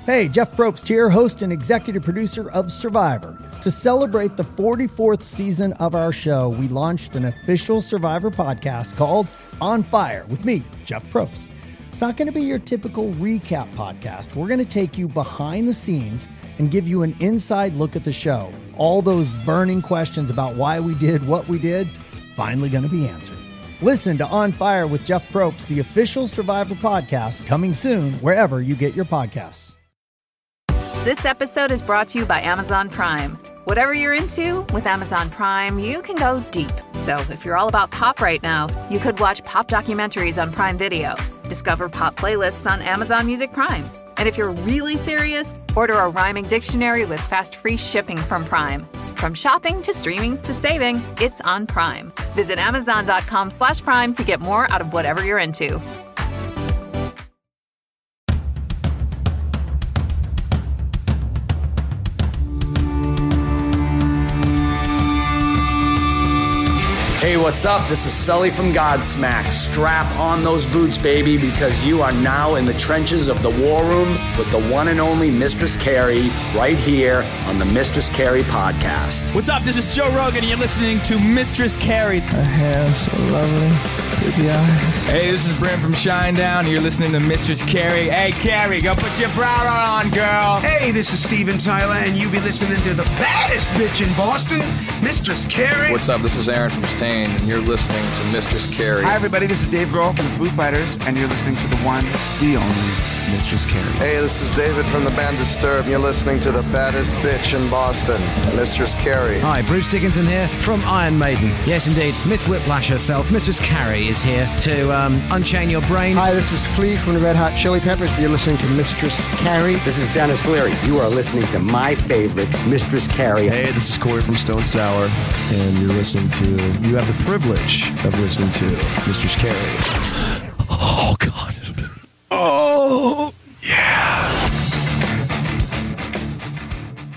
Hey, Jeff Probst here, host and executive producer of Survivor. To celebrate the 44th season of our show, we launched an official Survivor podcast called On Fire with me, Jeff Probst. It's not going to be your typical recap podcast. We're going to take you behind the scenes and give you an inside look at the show. All those burning questions about why we did what we did, finally going to be answered. Listen to On Fire with Jeff Probst, the official Survivor podcast, coming soon wherever you get your podcasts. This episode is brought to you by Amazon Prime. Whatever you're into, with Amazon Prime, you can go deep. So if you're all about pop right now, you could watch pop documentaries on Prime Video, discover pop playlists on Amazon Music Prime. And if you're really serious, order a rhyming dictionary with fast free shipping from Prime. From shopping to streaming to saving, it's on Prime. Visit Amazon.com/Prime to get more out of whatever you're into. Hey, what's up? This is Sully from Godsmack. Strap on those boots, baby, because you are now in the trenches of the war room with the one and only Mistress Carrie right here on the Mistress Carrie podcast. What's up? This is Joe Rogan, and you're listening to Mistress Carrie. Her hair so lovely, pretty eyes. Hey, this is Brent from Shinedown, and you're listening to Mistress Carrie. Hey, Carrie, go put your bra on, girl. Hey, this is Steven Tyler, and you be listening to the baddest bitch in Boston, Mistress Carrie. What's up? This is Aaron from Stain, and you're listening to Mistress Carrie. Hi, everybody. This is Dave Grohl from the Foo Fighters, and you're listening to the one, the only Mistress Carrie. Hey, this is David from the band Disturbed, and you're listening to the baddest bitch in Boston, Mistress Carrie. Hi, Bruce Dickinson here from Iron Maiden. Yes, indeed, Miss Whiplash herself, Mistress Carrie, is here to unchain your brain. Hi, this is Flea from the Red Hot Chili Peppers. You're listening to Mistress Carrie. This is Dennis Leary. You are listening to my favorite, Mistress Carrie. Hey, this is Corey from Stone Sour, and you're listening to, you have the privilege of listening to Mistress Carrie. Oh, God. Oh, yeah.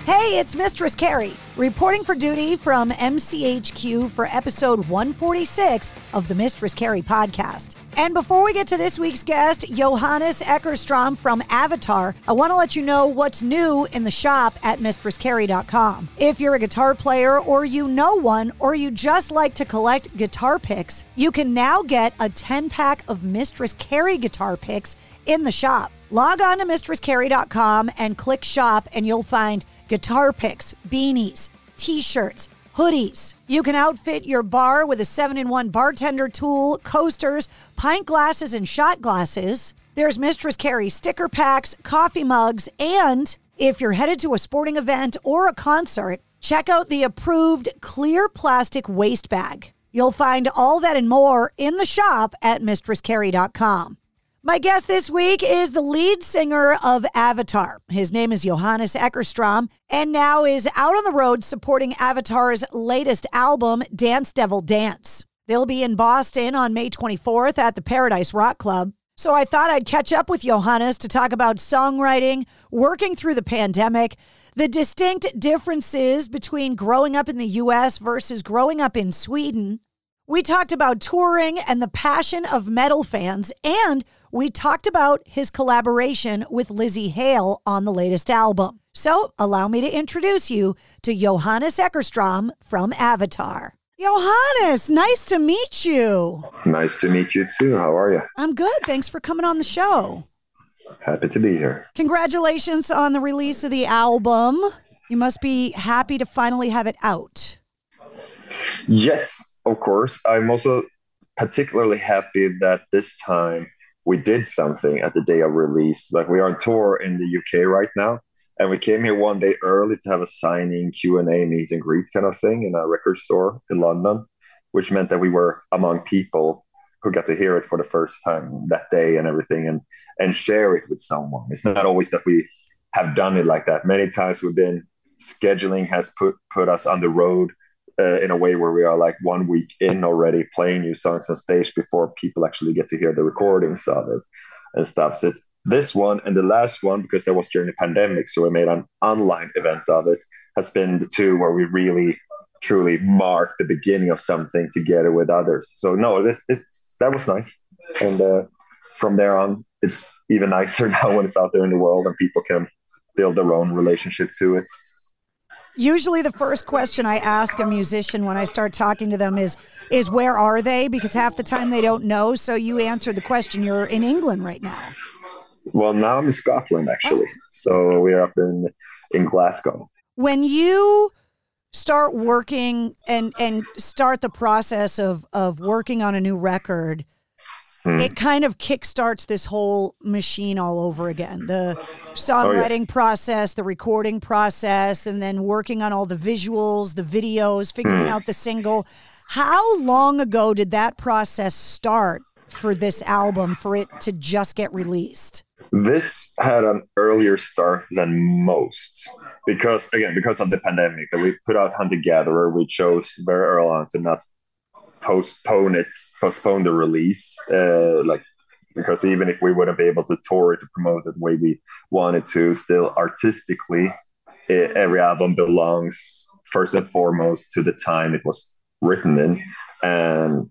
Hey, it's Mistress Carrie, reporting for duty from MCHQ for episode 146 of the Mistress Carrie podcast. And before we get to this week's guest, Johannes Eckerström from Avatar, I want to let you know what's new in the shop at MistressCarrie.com. If you're a guitar player or you know one or you just like to collect guitar picks, you can now get a 10-pack of Mistress Carrie guitar picks in the shop. Log on to MistressCarrie.com and click shop and you'll find guitar picks, beanies, t-shirts, hoodies. You can outfit your bar with a 7-in-1 bartender tool, coasters, pint glasses, and shot glasses. There's Mistress Carrie sticker packs, coffee mugs, and if you're headed to a sporting event or a concert, check out the approved clear plastic waste bag. You'll find all that and more in the shop at MistressCarrie.com. My guest this week is the lead singer of Avatar. His name is Johannes Eckerström, and now is out on the road supporting Avatar's latest album, Dance Devil Dance. They'll be in Boston on May 24th at the Paradise Rock Club. So I thought I'd catch up with Johannes to talk about songwriting, working through the pandemic, the distinct differences between growing up in the U.S. versus growing up in Sweden. We talked about touring and the passion of metal fans, and we talked about his collaboration with Lzzy Hale on the latest album. So allow me to introduce you to Johannes Eckerström from Avatar. Johannes, nice to meet you. Nice to meet you too. How are you? I'm good. Thanks for coming on the show. Happy to be here. Congratulations on the release of the album. You must be happy to finally have it out. Yes, of course. I'm also particularly happy that this time we did something at the day of release. Like, we are on tour in the UK right now, and we came here one day early to have a signing, Q&A, meet and greet kind of thing in a record store in London, which meant that we were among people who got to hear it for the first time that day and everything, and share it with someone. It's not always that we have done it like that. Many times scheduling has put us on the road in a way where we are like 1 week in already playing new songs on stage before people actually get to hear the recordings of it and stuff. So it's this one and the last one, because that was during the pandemic, so we made an online event of it, has been the two where we really truly marked the beginning of something together with others. So no, that was nice. And from there on, it's even nicer now when it's out there in the world and people can build their own relationship to it. Usually the first question I ask a musician when I start talking to them is where are they? Because half the time they don't know. So you answered the question. You're in England right now. Well, now I'm in Scotland, actually. Oh. So we're up in Glasgow. When you start working and start the process of working on a new record, it kind of kickstarts this whole machine all over again. The songwriting process, the recording process, and then working on all the visuals, the videos, figuring out the single. How long ago did that process start for this album, for it to just get released? This had an earlier start than most because of the pandemic. That we put out Hunter Gatherer, we chose very early on to not postpone the release, because even if we wouldn't be able to tour it, to promote it the way we wanted to, still artistically, every album belongs first and foremost to the time it was written in. And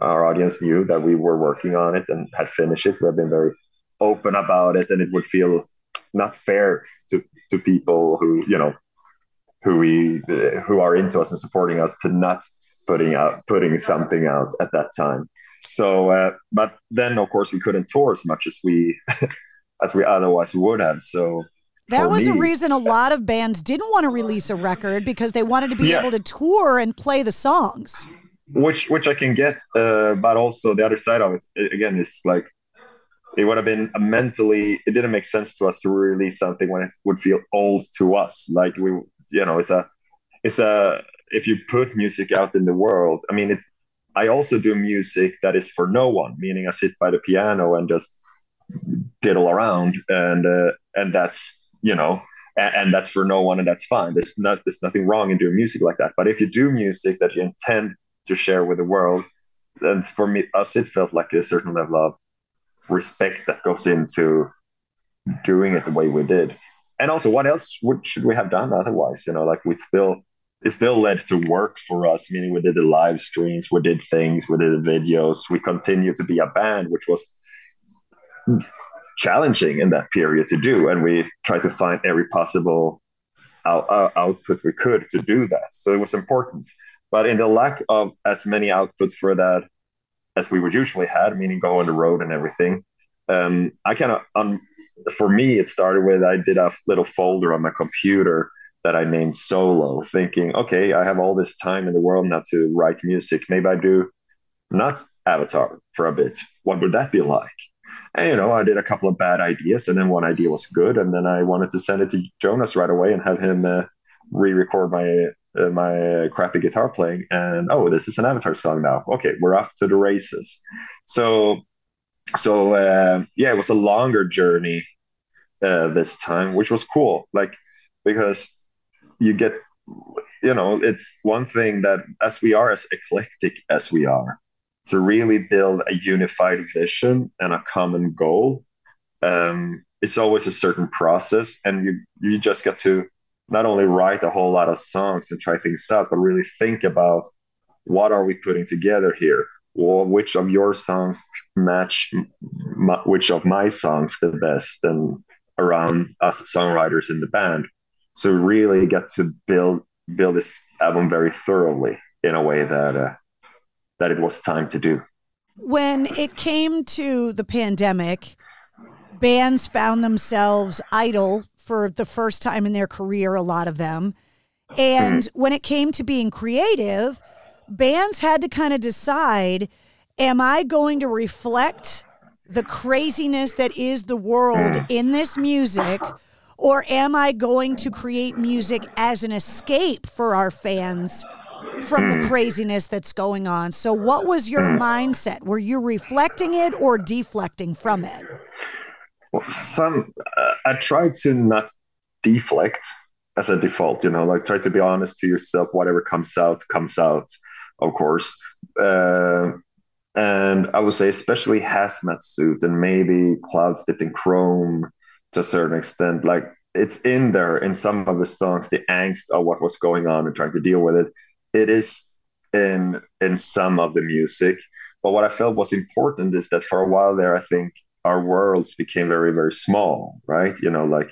our audience knew that we were working on it and had finished it. We have been very open about it, and it would feel not fair to people who are into us and supporting us to not putting something out at that time. So, but then of course we couldn't tour as much as we otherwise would have. So that was a reason a lot of bands didn't want to release a record, because they wanted to be able to tour and play the songs. Which I can get, but also the other side of it again is like, it would have been it didn't make sense to us to release something when it would feel old to us. Like it's if you put music out in the world, I mean, I also do music that is for no one, meaning I sit by the piano and just diddle around, and that's, and that's for no one, and that's fine. There's nothing wrong in doing music like that. But if you do music that you intend to share with the world, then for us, it felt like a certain level of respect that goes into doing it the way we did. And also, what else should we have done otherwise? It still led to work for us, meaning we did the live streams, we did things, we did the videos, we continued to be a band, which was challenging in that period to do, and we tried to find every possible output we could to do that. So it was important. But in the lack of as many outputs for that as we would usually had, meaning go on the road and everything, for me, it started with, I did a little folder on my computer that I named Solo, thinking, okay, I have all this time in the world now to write music. Maybe I do not Avatar for a bit. What would that be like? And, I did a couple of bad ideas, and then one idea was good, and then I wanted to send it to Jonas right away and have him re-record my crappy guitar playing, and this is an Avatar song now. Okay, we're off to the races. So it was a longer journey this time, which was cool, because you get, it's one thing that as eclectic as we are, to really build a unified vision and a common goal, it's always a certain process, and you just get to not only write a whole lot of songs and try things out, but really think about, what are we putting together here? Well, which of your songs match which of my songs the best, and around us songwriters in the band. So really get to build this album very thoroughly in a way that it was time to do. When it came to the pandemic, bands found themselves idle for the first time in their career, a lot of them. And when it came to being creative, bands had to kind of decide, am I going to reflect the craziness that is the world in this music, or am I going to create music as an escape for our fans from the craziness that's going on? So what was your mindset? Were you reflecting it or deflecting from it? Well, I try to not deflect as a default, try to be honest to yourself. Whatever comes out, of course. And I would say especially Hazmat Suit and maybe Clouds Dipped in Chrome to a certain extent, it's in there in some of the songs, the angst of what was going on and trying to deal with it. It is in some of the music. But what I felt was important is that for a while there, I think our worlds became very, very small, right? Like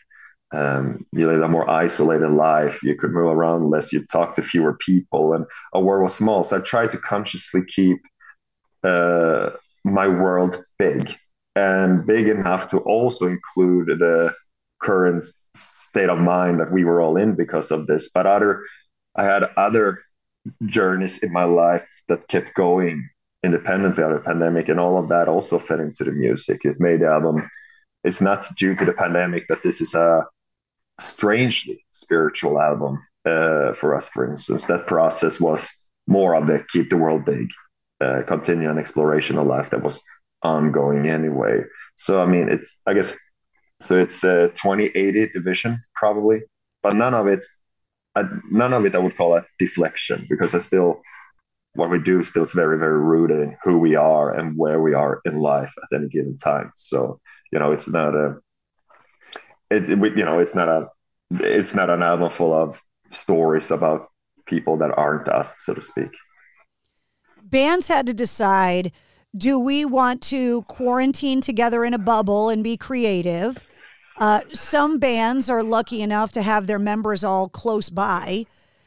you lived a more isolated life. You could move around less. You talk to fewer people, and our world was small. So I tried to consciously keep uh, my world big, and big enough to also include the current state of mind that we were all in because of this. But I had other journeys in my life that kept going independently of the pandemic, and all of that also fed into the music. It made the album. It's not due to the pandemic that this is a strangely spiritual album for us. For instance, that process was more of the keep the world big, continue an exploration of life that was ongoing anyway. So I mean, it's I guess so. It's 2080 division probably, but none of it I would call a deflection, because I still what we do still is very, very rooted in who we are and where we are in life at any given time. So it's not a it's not an album full of stories about people that aren't us, so to speak. Bands had to decide, do we want to quarantine together in a bubble and be creative? Some bands are lucky enough to have their members all close by.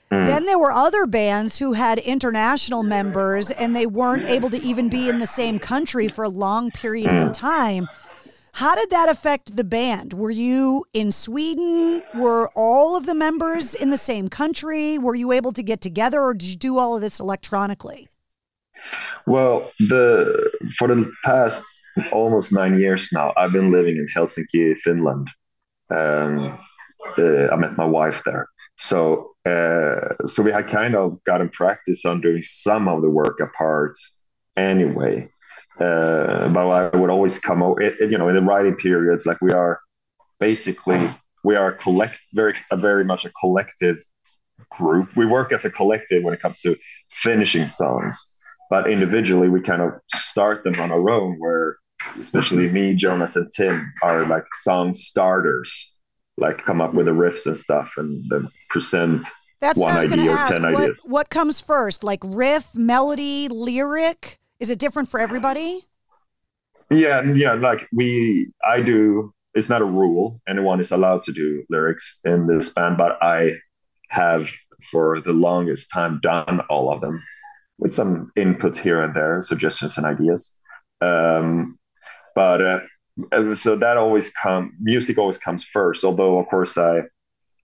Then there were other bands who had international members and they weren't able to even be in the same country for long periods of time. How did that affect the band? Were you in Sweden? Were all of the members in the same country? Were you able to get together, or did you do all of this electronically? Well, for the past almost 9 years now, I've been living in Helsinki, Finland. I met my wife there. So we had kind of gotten practice on doing some of the work apart anyway. But I would always come over, in the writing periods, like we are very much a collective group. We work as a collective when it comes to finishing songs, but individually we kind of start them on our own, where especially me, Jonas, and Tim are like song starters, like come up with the riffs and stuff and then present one idea or 10 ideas. What comes first, like riff, melody, lyric? Is it different for everybody? Yeah. Like I do. It's not a rule. Anyone is allowed to do lyrics in this band, but I have for the longest time done all of them with some input here and there, suggestions and ideas. But so that music always comes first. Although of course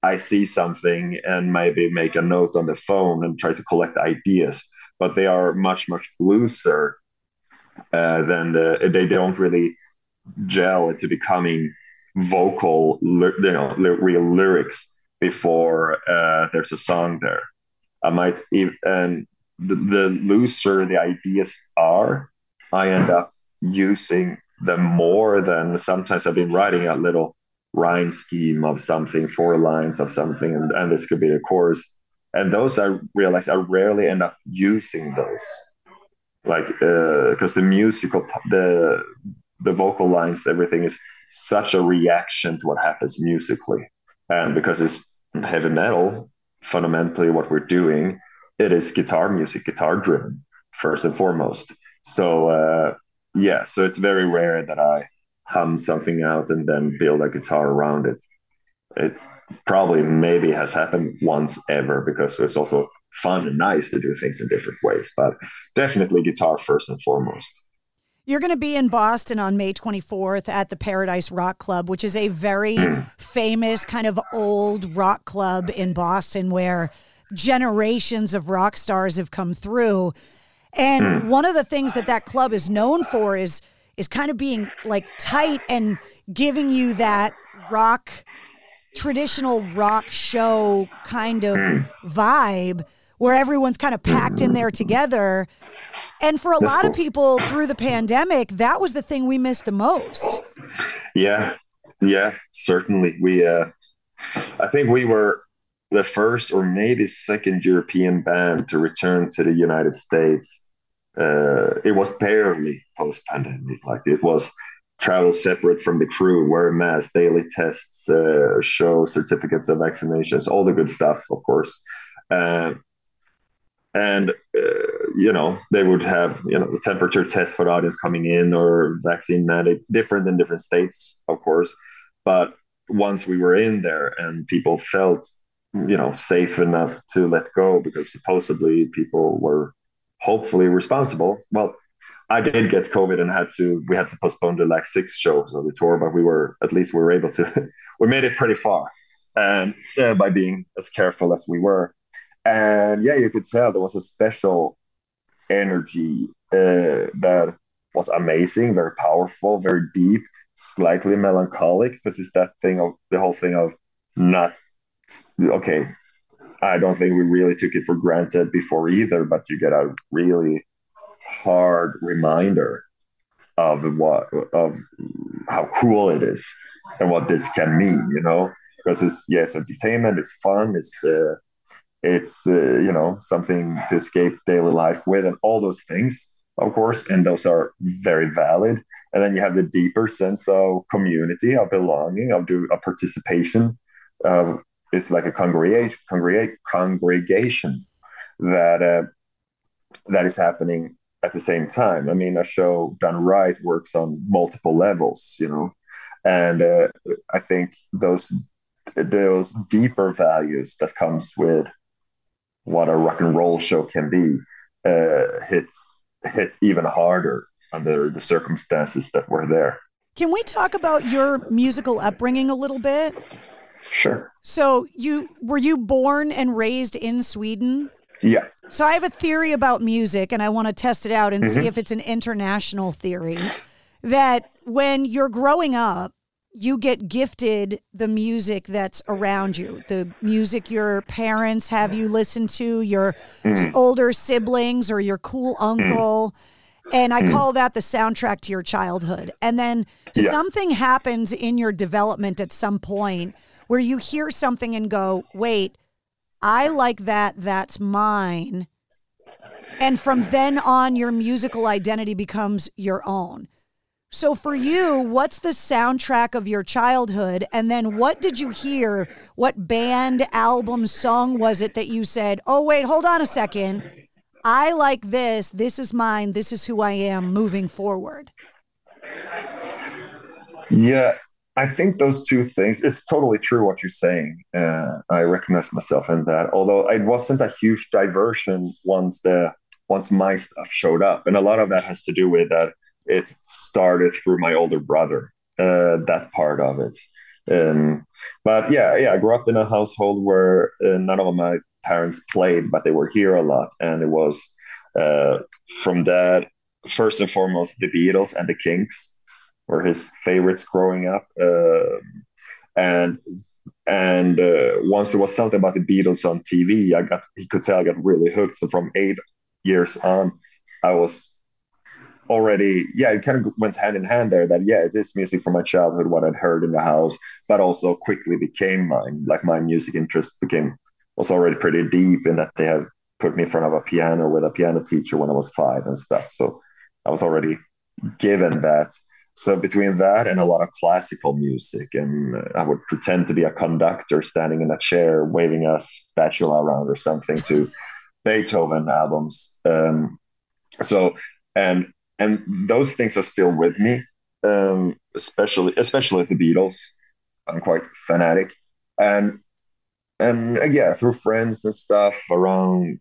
I see something and maybe make a note on the phone and try to collect ideas, but they are much, much looser than they don't really gel into becoming vocal, real lyrics before there's a song there. I might even, and the looser the ideas are, I end up using them more than sometimes I've been writing a little rhyme scheme of something, 4 lines of something, and this could be the chorus. And those I realize I rarely end up using those, like because the vocal lines, everything is such a reaction to what happens musically, and because it's heavy metal, fundamentally what we're doing, it is guitar music, guitar driven first and foremost. So so it's very rare that I hum something out and then build a guitar around it. It probably maybe has happened once ever, because it's also fun and nice to do things in different ways, but definitely guitar first and foremost. You're going to be in Boston on May 24th at the Paradise Rock Club, which is a very famous kind of old rock club in Boston where generations of rock stars have come through. And one of the things that club is known for is kind of being like tight and giving you that traditional rock show kind of vibe where everyone's kind of packed in there together. And for a lot of people through the pandemic, that was the thing we missed the most. Yeah, certainly. I think we were the first or maybe second European band to return to the United States. It was barely post-pandemic. Like it was travel separate from the crew, wear masks, daily tests, show certificates of vaccinations, all the good stuff, of course. And they would have the temperature test for the audience coming in, or vaccine mandate, different in different states, of course. But once we were in there and people felt safe enough to let go, because supposedly people were hopefully responsible. Well, I did get COVID and we had to postpone the like 6 shows of the tour, but we were able to we made it pretty far, and by being as careful as we were. And yeah, you could tell there was a special energy that was amazing, very powerful, very deep, slightly melancholic, because it's that thing of the whole thing of not okay. I don't think we really took it for granted before either, but you get a really hard reminder of how cool it is and what this can mean, because it's entertainment, it's fun, it's something to escape daily life with, and all those things, of course, and those are very valid. And then you have the deeper sense of community, of belonging, of participation. It's like a congregation that is happening at the same time. I mean, a show done right works on multiple levels, and I think those deeper values that comes with what a rock and roll show can be hit even harder under the circumstances that were there. Can we talk about your musical upbringing a little bit? Sure. So were you born and raised in Sweden? Yeah. So I have a theory about music, and I want to test it out and see if it's an international theory, that when you're growing up, you get gifted the music that's around you, the music your parents have you listen to, your older siblings or your cool uncle. And I call that the soundtrack to your childhood. And then something happens in your development at some point where you hear something and go, wait, I like that, that's mine. And from then on, your musical identity becomes your own. So for you, what's the soundtrack of your childhood? And then what did you hear? What band, album, song was it that you said, oh, wait, hold on a second. I like this. This is mine. This is who I am moving forward. Yeah, I think those two things, it's totally true what you're saying. I recognize myself in that, although it wasn't a huge diversion once my stuff showed up. And a lot of that has to do with that it started through my older brother, that part of it. But I grew up in a household where none of my parents played, but they were here a lot. And it was from that, first and foremost, the Beatles and the Kinks were his favorites growing up. And once there was something about the Beatles on TV, he could tell I got really hooked. So from 8 years on, I was already, it kind of went hand in hand there, that it is music from my childhood, what I'd heard in the house, but also quickly became mine. Like my music interest was already pretty deep, in that they have put me in front of a piano with a piano teacher when I was 5 and stuff. So I was already given that. So between that and a lot of classical music, and I would pretend to be a conductor standing in a chair waving a spatula around or something to Beethoven albums. And those things are still with me, especially the Beatles. I'm quite fanatic, and through friends and stuff around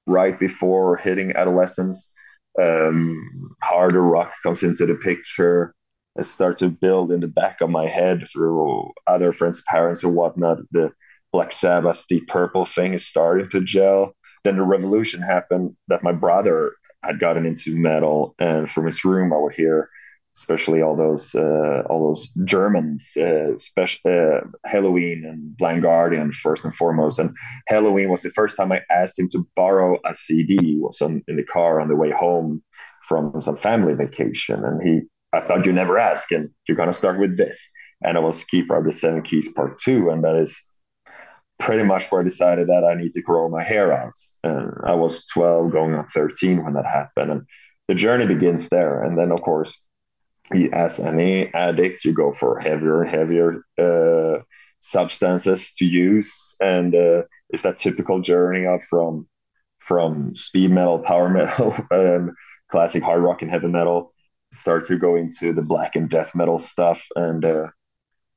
right before hitting adolescence, harder rock comes into the picture. I start to build in the back of my head through other friends' parents or whatnot. The Black Sabbath, Deep Purple thing is starting to gel. Then the revolution happened that my brother had gotten into metal, and from his room I would hear, especially all those Germans, Halloween and Blind Guardian first and foremost. And Halloween was the first time I asked him to borrow a CD. It was in the car on the way home from some family vacation, and I thought you never ask, and you're gonna start with this. And it was Keeper of the Seven Keys Part 2, and that is pretty much where I decided that I need to grow my hair out. And I was 12 going on 13 when that happened. And the journey begins there. And then, of course, as any addict, you go for heavier and heavier substances to use. And it's that typical journey of from from speed metal, power metal, classic hard rock and heavy metal, start to go into the black and death metal stuff. And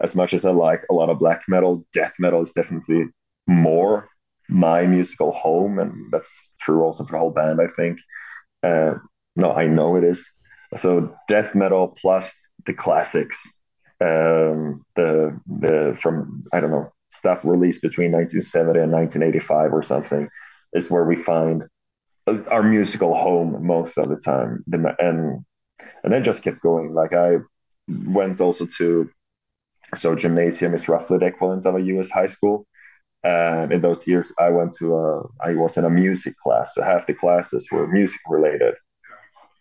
as much as I like a lot of black metal, death metal is definitely more my musical home, and that's true also for the whole band, I think. No, I know it is. So death metal plus the classics, the from, I don't know, stuff released between 1970 and 1985 or something, is where we find our musical home most of the time. And then just kept going. Like I went also to, so gymnasium is roughly the equivalent of a US high school. And in those years, I was in a music class. So half the classes were music related.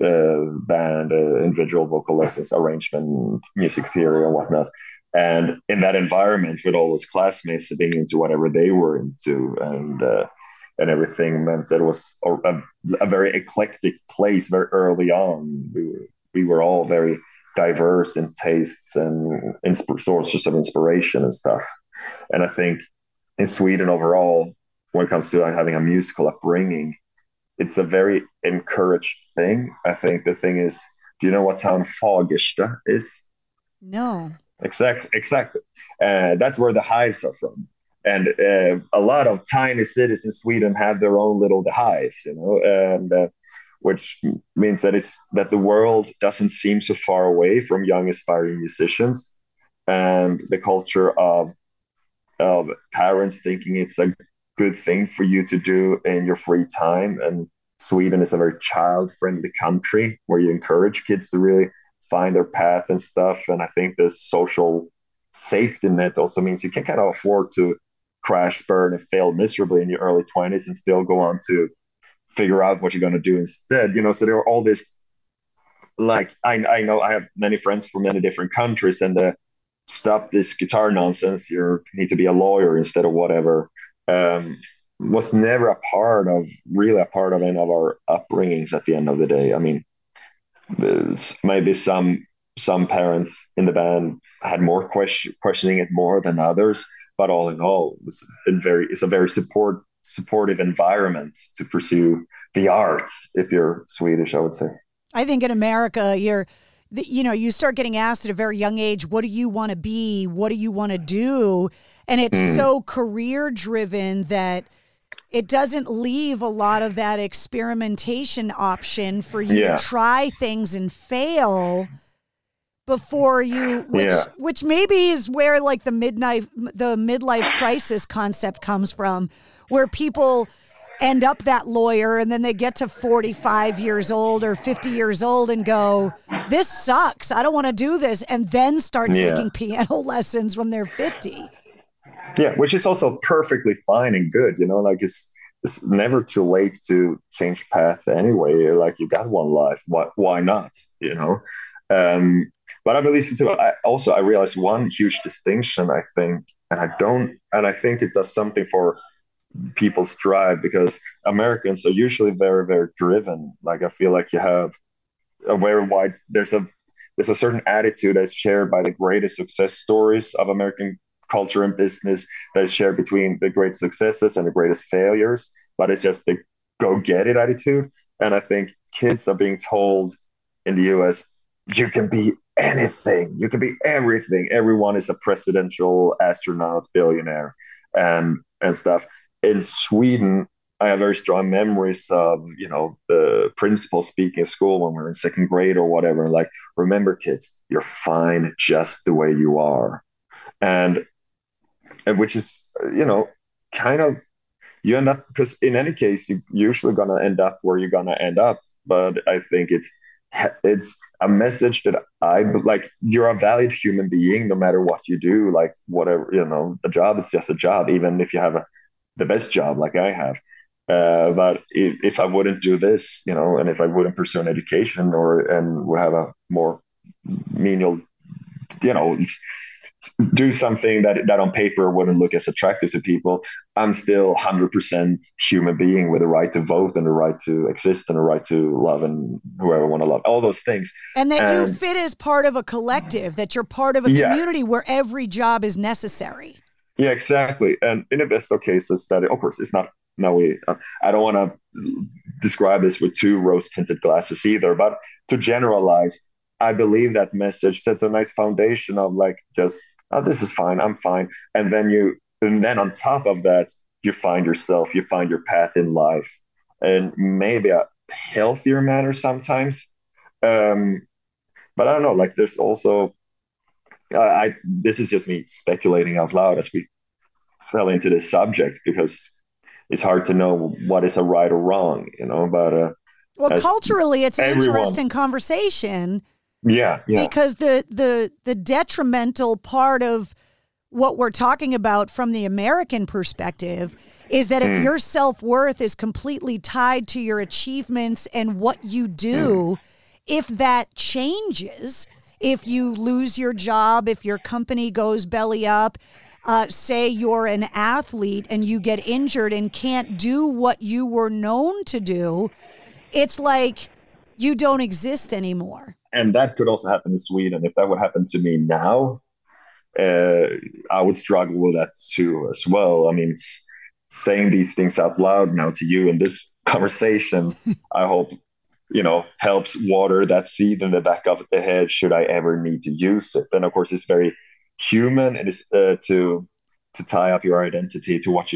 Band, individual vocal lessons, arrangement, music theory, and whatnot. And in that environment, with all those classmates being into whatever they were into, and everything, meant that it was a very eclectic place very early on. We were all very diverse in tastes and sources of inspiration and stuff. And I think in Sweden overall, when it comes to having a musical upbringing, it's a very encouraged thing. I think the thing is, do you know what town Fagersta is? No. Exactly. That's where the hives are from. And a lot of tiny cities in Sweden have their own little hives, and which means that the world doesn't seem so far away from young aspiring musicians, and the culture of parents thinking it's a good thing for you to do in your free time. And Sweden is a very child-friendly country where you encourage kids to really find their path and stuff. And I think the social safety net also means you can kind of afford to crash, burn, and fail miserably in your early 20s and still go on to figure out what you're going to do instead. So there are all this, like, I know I have many friends from many different countries, and stop this guitar nonsense, you need to be a lawyer instead of whatever, was never a part of any of our upbringings at the end of the day. I mean, maybe some parents in the band had more questioning it more than others, but all in all, it's a very supportive environment to pursue the arts, if you're Swedish, I would say. I think in America, you start getting asked at a very young age, what do you want to be? What do you want to do? And it's so career driven that it doesn't leave a lot of that experimentation option for you to try things and fail before you, which maybe is where like the midlife crisis concept comes from, where people end up that lawyer and then they get to 45 years old or 50 years old and go, this sucks, I don't want to do this, and then start taking piano lessons when they're 50. Yeah, which is also perfectly fine and good, like it's never too late to change path anyway. Like, you got one life, why not, but I believe too. I realized one huge distinction, I think, and I think it does something for people's drive, because Americans are usually very, very driven. Like, I feel like you have a very wide, there's a certain attitude that's shared by the greatest success stories of American culture and business, that is shared between the great successes and the greatest failures, but it's just the go get it attitude. And I think kids are being told in the US, you can be anything, you can be everything, everyone is a presidential astronaut, billionaire, and stuff. In Sweden, I have very strong memories of, the principal speaking at school when we were in second grade or whatever, like, remember kids, you're fine just the way you are. And which is, kind of, you end up, because in any case, you're usually going to end up where you're going to end up. But I think it's a message that I like, you're a valued human being, no matter what you do, like, whatever, a job is just a job, even if you have the best job like I have. But if I wouldn't do this, and if I wouldn't pursue an education and would have a more menial, do something that on paper wouldn't look as attractive to people, I'm still 100% human being with a right to vote and a right to exist and a right to love and whoever I want to love, all those things. And that you fit as part of a collective, that you're part of a community where every job is necessary. Yeah, exactly. And in the best of cases, that, of course, it's not I don't want to describe this with too rose-tinted glasses either, but to generalize, I believe that message sets a nice foundation of like, just, oh, this is fine, I'm fine. And then on top of that, you find yourself, you find your path in life, and maybe a healthier manner sometimes. But I don't know, like there's also, this is just me speculating out loud as we fell into this subject, because it's hard to know what is a right or wrong, but well, culturally, it's an interesting conversation. Yeah. Because the detrimental part of what we're talking about from the American perspective is that if your self-worth is completely tied to your achievements and what you do, if that changes, if you lose your job, if your company goes belly up, say you're an athlete and you get injured and can't do what you were known to do, it's like you don't exist anymore. And that could also happen in Sweden. If that would happen to me now, I would struggle with that too as well. I mean, saying these things out loud now to you in this conversation, I hope, helps water that seed in the back of the head should I ever need to use it. And of course, it's very human, and it's to tie up your identity to what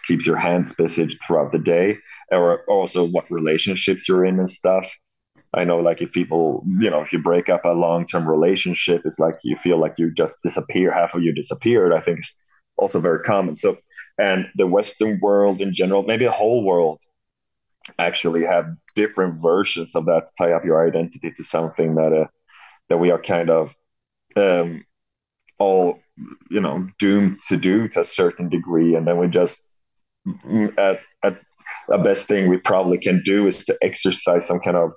keeps your hands busy throughout the day, or also what relationships you're in and stuff. I know, like, if people, if you break up a long-term relationship, it's like you feel like you just disappear, half of you disappeared. I think it's also very common. So, and the Western world in general, maybe the whole world, actually have different versions of that, tie up your identity to something that we are kind of all, doomed to do to a certain degree. And then we just, at the best thing we probably can do is to exercise some kind of,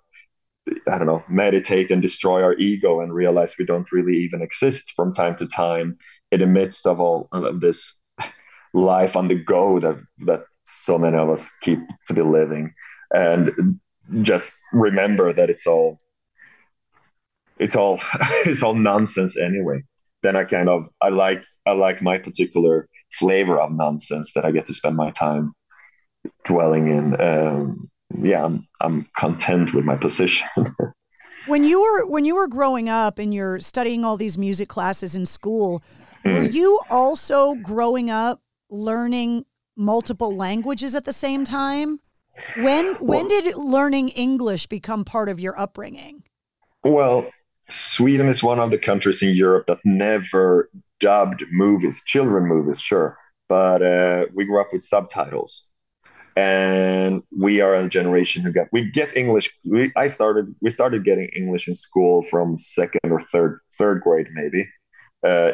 meditate and destroy our ego and realize we don't really even exist from time to time in the midst of all of this life on the go that so many of us keep to be living. And just remember that it's all nonsense anyway. Then I like my particular flavor of nonsense that I get to spend my time dwelling in. I'm content with my position. When you were growing up and you're studying all these music classes in school, were you also growing up learning multiple languages at the same time? When did learning English become part of your upbringing? Well, Sweden is one of the countries in Europe that never dubbed movies, children movies, sure, but we grew up with subtitles. And we are a generation who get English. We started getting English in school from second or third grade, maybe.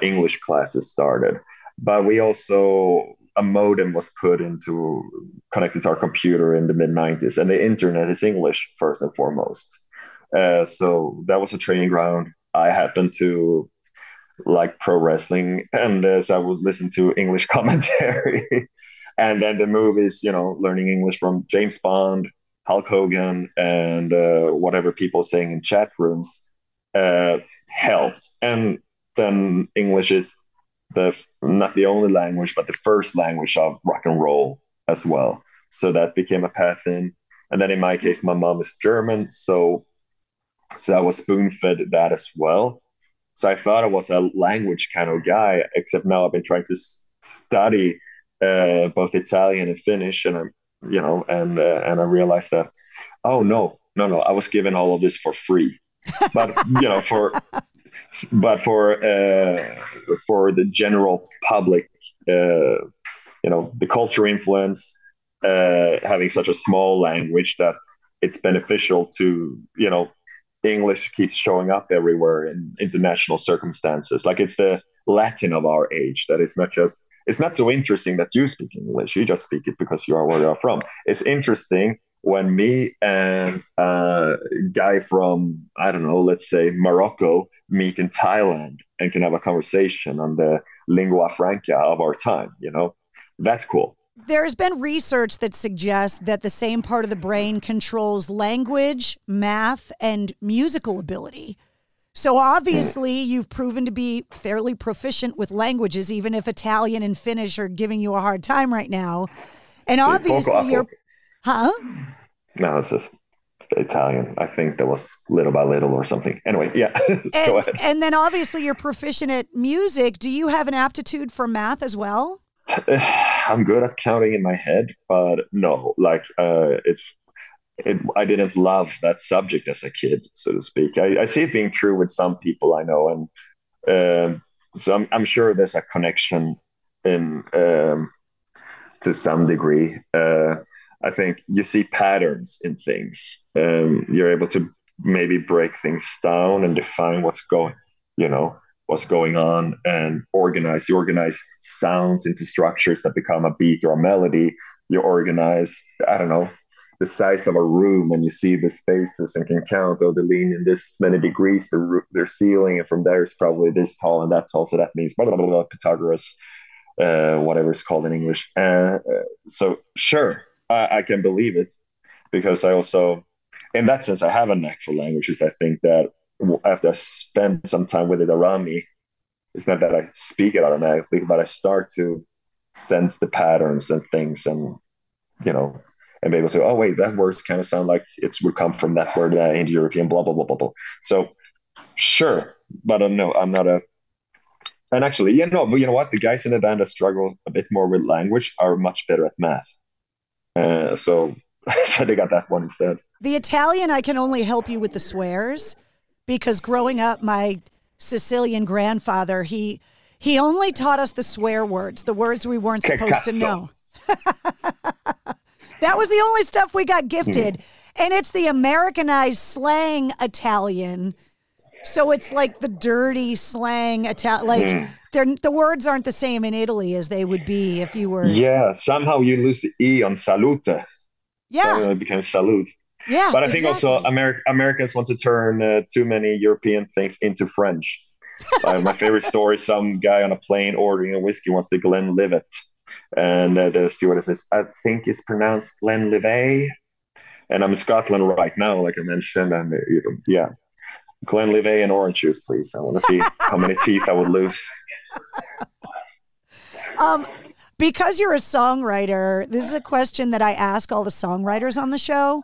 English classes started, but we also, a modem was connected to our computer in the mid-90s, and the internet is English first and foremost. So that was a training ground. I happened to like pro wrestling, and so I would listen to English commentary. And then the movies, learning English from James Bond, Hulk Hogan, and whatever people saying in chat rooms helped. And then English is not the only language, but the first language of rock and roll as well. So that became a path in. And then in my case, my mom is German, so I was spoon-fed that as well. So I thought I was a language kind of guy, except now I've been trying to study both Italian and Finnish, and I realized that, oh no, I was given all of this for free, but for the general public, the culture influence, having such a small language that it's beneficial to, English keeps showing up everywhere in international circumstances. Like it's the Latin of our age that is not just. It's not so interesting that you speak English. You just speak it because you are where you're from. It's interesting when me and a guy from, I don't know, let's say Morocco meet in Thailand and can have a conversation on the lingua franca of our time, That's cool. There's been research that suggests that the same part of the brain controls language, math, and musical ability. So obviously you've proven to be fairly proficient with languages, even if Italian and Finnish are giving you a hard time right now. And obviously you're, huh? No, it's just Italian. I think that was little by little or something. Anyway, yeah, go ahead. And then obviously you're proficient at music. Do you have an aptitude for math as well? I'm good at counting in my head, but no, like I didn't love that subject as a kid, so to speak. I see it being true with some people I know, and so I'm sure there's a connection in to some degree. I think you see patterns in things. You're able to maybe break things down and define what's going on, and organize. You organize sounds into structures that become a beat or a melody. You organize, I don't know, the size of a room, and you see the spaces and can count, they lean in this many degrees, their ceiling, and from there it's probably this tall and that tall, so that means blah, blah, blah, blah, Pythagoras, whatever it's called in English. So sure, I can believe it, because I also, in that sense, I have a knack for languages. I think that after I spend some time with it around me, it's not that I speak it automatically, but I start to sense the patterns and things, and and be able to, oh wait, that words kind of sound like it would come from that word, Indo-European, blah blah blah blah blah. So sure, but no, I'm not a. And actually, but you know what? The guys in the band that struggle a bit more with language are much better at math. So they got that one instead. The Italian, I can only help you with the swears, because growing up, my Sicilian grandfather, he only taught us the swear words, the words we weren't supposed to know. That was the only stuff we got gifted. And it's the Americanized slang Italian. So it's like the dirty slang Italian. Like the words aren't the same in Italy as they would be if you were. Yeah, somehow you lose the E on salute. Yeah. So it becomes salute. Yeah. But I think also Americans want to turn too many European things into French. My favorite story, some guy on a plane ordering a whiskey wants the Glenlivet. And the stewardess says, I think it's pronounced Glenlivet. And I'm in Scotland right now, like I mentioned. And yeah, Glenlivet and orange juice, please. I want to see how many teeth I would lose. Because you're a songwriter, this is a question that I ask all the songwriters on the show.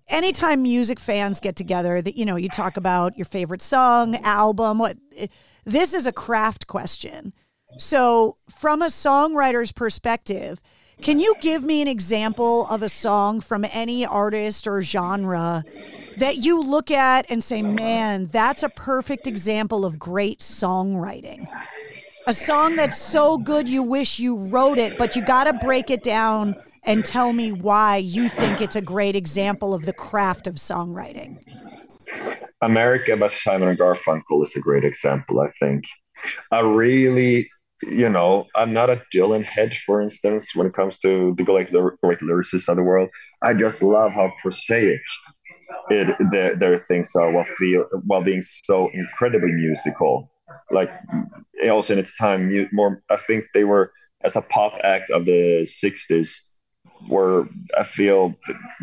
Anytime music fans get together, that you talk about your favorite song, album. This is a craft question. So, from a songwriter's perspective, can you give me an example of a song from any artist or genre that you look at and say, man, that's a perfect example of great songwriting? A song that's so good you wish you wrote it, but you got to break it down and tell me why you think it's a great example of the craft of songwriting. America by Simon & Garfunkel is a great example, I think. I really, I'm not a Dylan head, for instance, when it comes to the great lyricists of the world. I just love how prosaic their things are while being so incredibly musical. Like, also in its time, I think they were, as a pop act of the 60s, were, I feel,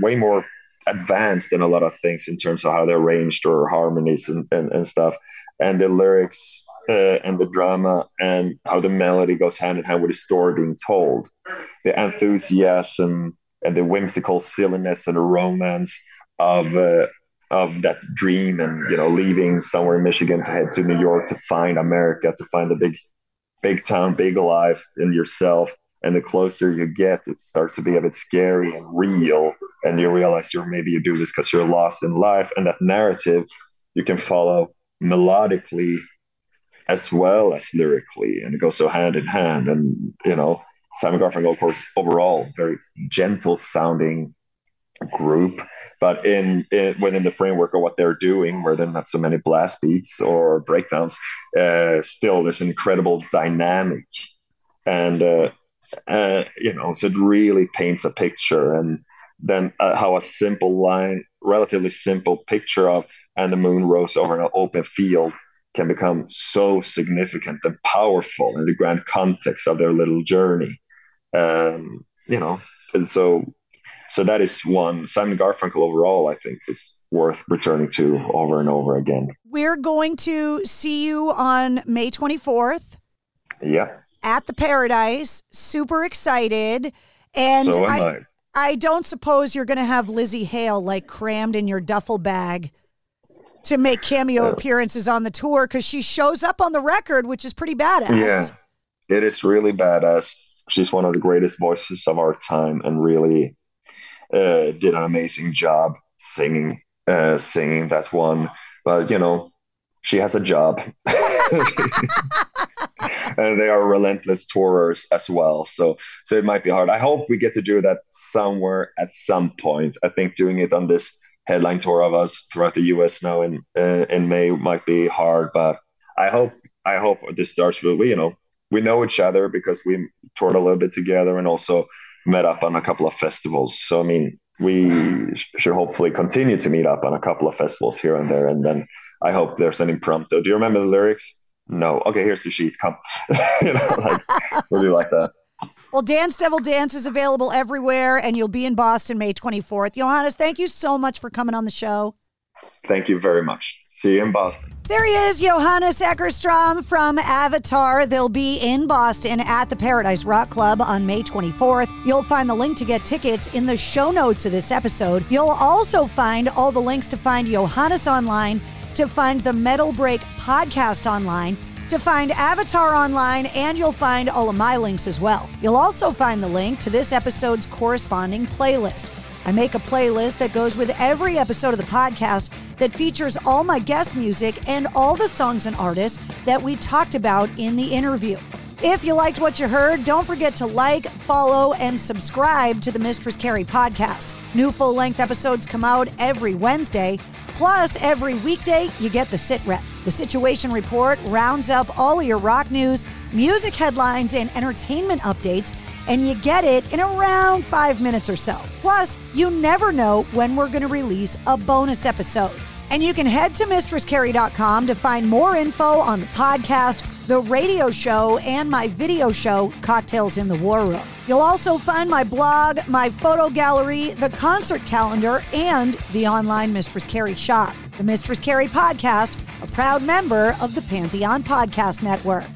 way more advanced in a lot of things in terms of how they're arranged or harmonies and stuff. And the lyrics and the drama and how the melody goes hand in hand with the story being told. The enthusiasm and the whimsical silliness and the romance of that dream, and leaving somewhere in Michigan to head to New York to find America, to find the big town, big life in yourself. And the closer you get, it starts to be a bit scary and real, and you realize you do this because you're lost in life. And that narrative you can follow melodically as well as lyrically, and it goes so hand in hand. And Simon Garfunkel, of course, overall very gentle sounding group, but within the framework of what they're doing, where they're not so many blast beats or breakdowns, still this incredible dynamic, and so it really paints a picture. And then how a simple line, relatively simple picture of "and the moon rose over an open field" can become so significant and powerful in the grand context of their little journey. And so that is one. Simon Garfunkel overall, I think, is worth returning to over and over again. We're going to see you on May 24th. Yeah. at the Paradise. Super excited. And So am I don't suppose you're going to have Lzzy Hale like crammed in your duffel bag to make cameo appearances on the tour, because she shows up on the record, which is pretty badass. Yeah, it is really badass. She's one of the greatest voices of our time and really did an amazing job singing that one. But, she has a job. And they are relentless tourers as well. So it might be hard. I hope we get to do that somewhere at some point. I think doing it on this headline tour of us throughout the US now in May might be hard, but I hope this starts with, we know each other because we toured a little bit together and also met up on a couple of festivals. So, we should hopefully continue to meet up on a couple of festivals here and there. And then I hope there's an impromptu. Do you remember the lyrics? No. Okay, here's the sheet. Come. Really like that. Well, Dance Devil Dance is available everywhere, and you'll be in Boston May 24th. Johannes, thank you so much for coming on the show. Thank you very much. See you in Boston. There he is, Johannes Eckerström from Avatar. They'll be in Boston at the Paradise Rock Club on May 24th. You'll find the link to get tickets in the show notes of this episode. You'll also find all the links to find Johannes online, to find the Metal Break podcast online, to find Avatar online, and you'll find all of my links as well. You'll also find the link to this episode's corresponding playlist. I make a playlist that goes with every episode of the podcast that features all my guest music and all the songs and artists that we talked about in the interview. If you liked what you heard, don't forget to like, follow, and subscribe to the Mistress Carrie podcast. New full-length episodes come out every Wednesday. Plus, every weekday, you get the Sit Rep. The Situation Report rounds up all of your rock news, music headlines, and entertainment updates, and you get it in around 5 minutes or so. Plus, you never know when we're going to release a bonus episode. And you can head to mistresscarrie.com to find more info on the podcast, the radio show, and my video show, Cocktails in the War Room. You'll also find my blog, my photo gallery, the concert calendar, and the online Mistress Carrie shop. The Mistress Carrie podcast, a proud member of the Pantheon Podcast Network.